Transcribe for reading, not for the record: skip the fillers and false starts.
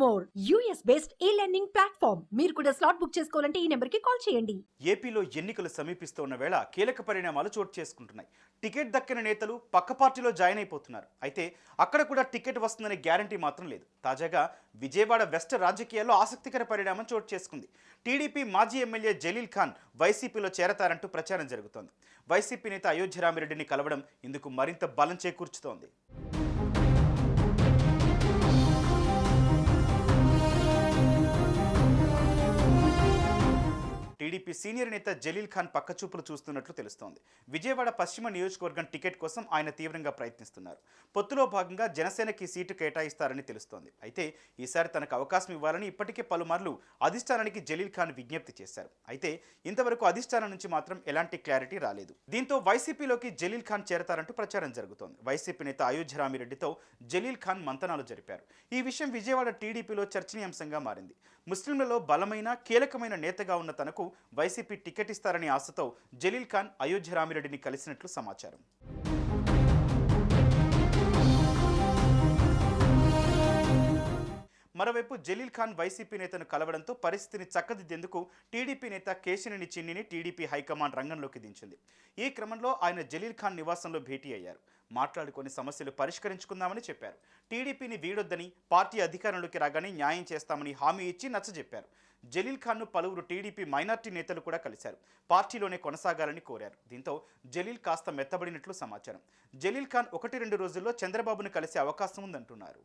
More US based ఈ learning platform. మీరు కూడా స్లాట్ బుక్ చేసుకోవాలంటే ఈ నెంబర్కి కాల్ చేయండి. ఏపీలో ఎన్నికలు సమీపిస్తున్న వేళ కీలక పరిణామాలు చోటు చేసుకుంటున్నాయి. టికెట్ దక్కిన నేతలు పక్క పార్టీలో జాయిన్ అయిపోతున్నారు. అయితే అక్కడ కూడా టికెట్ వస్తుందనే గ్యారంటీ మాత్రం లేదు. తాజాగా విజయవాడ వెస్ట్ రాజకీయాల్లో ఆసక్తికర పరిణామం చోటు చేసుకుంది. టీడీపీ మాజీ ఎమ్మెల్యే జలీల్ ఖాన్ వైసీపీలో చేరతారంటూ ప్రచారం జరుగుతోంది. వైసీపీ నేత అయోధ్య రామిరెడ్డిని కలవడం ఇందుకు మరింత బలం చేకూర్చుతోంది. టీడీపీ సీనియర్ నేత జలీల్ ఖాన్ పక్కచూపులు చూస్తున్నట్లు తెలుస్తోంది. విజయవాడ పశ్చిమ నియోజకవర్గం టికెట్ కోసం ఆయన తీవ్రంగా ప్రయత్నిస్తున్నారు. పొత్తులో భాగంగా జనసేనకి సీటు కేటాయిస్తారని తెలుస్తోంది. అయితే ఈసారి తనకు అవకాశం ఇవ్వాలని ఇప్పటికే పలుమార్లు అధిష్టానానికి జలీల్ ఖాన్ విజ్ఞప్తి చేశారు. అయితే ఇంతవరకు అధిష్టానం నుంచి మాత్రం ఎలాంటి క్లారిటీ రాలేదు. దీంతో వైసీపీలోకి జలీల్ ఖాన్ చేరతారంటూ ప్రచారం జరుగుతోంది. వైసీపీ నేత అయోధ్య రామిరెడ్డితో జలీల్ ఖాన్ మంతనాలు జరిపారు. ఈ విషయం విజయవాడ టీడీపీలో చర్చనీయాంశంగా మారింది. ముస్లింలలో బలమైన కీలకమైన నేతగా ఉన్న తనకు వైసీపీ టికెట్ ఇస్తారనే ఆశతో జలీల్ ఖాన్ అయోధ్య రామిరెడ్డిని కలిసినట్లు సమాచారం. మరోవైపు జలీల్ ఖాన్ వైసీపీ నేతను కలవడంతో పరిస్థితిని చక్కదిద్దేందుకు టీడీపీ నేత కేశినేని చిన్నిని టీడీపీ హైకమాండ్ రంగంలోకి దించింది. ఈ క్రమంలో ఆయన జలీల్ ఖాన్ నివాసంలో భేటీ అయ్యారు. మాట్లాడుకొని సమస్యలు పరిష్కరించుకుందామని చెప్పారు. టీడీపీని వీడొద్దని, పార్టీ అధికారంలోకి రాగానే న్యాయం చేస్తామని హామీ ఇచ్చి నచ్చజెప్పారు. జలీల్ ఖాన్ను పలువురు టీడీపీ మైనార్టీ నేతలు కూడా కలిశారు. పార్టీలోనే కొనసాగాలని కోరారు. దీంతో జలీల్ కాస్త మెత్తబడినట్లు సమాచారం. జలీల్ ఖాన్ 1-2 రోజుల్లో చంద్రబాబును కలిసే అవకాశం ఉందంటున్నారు.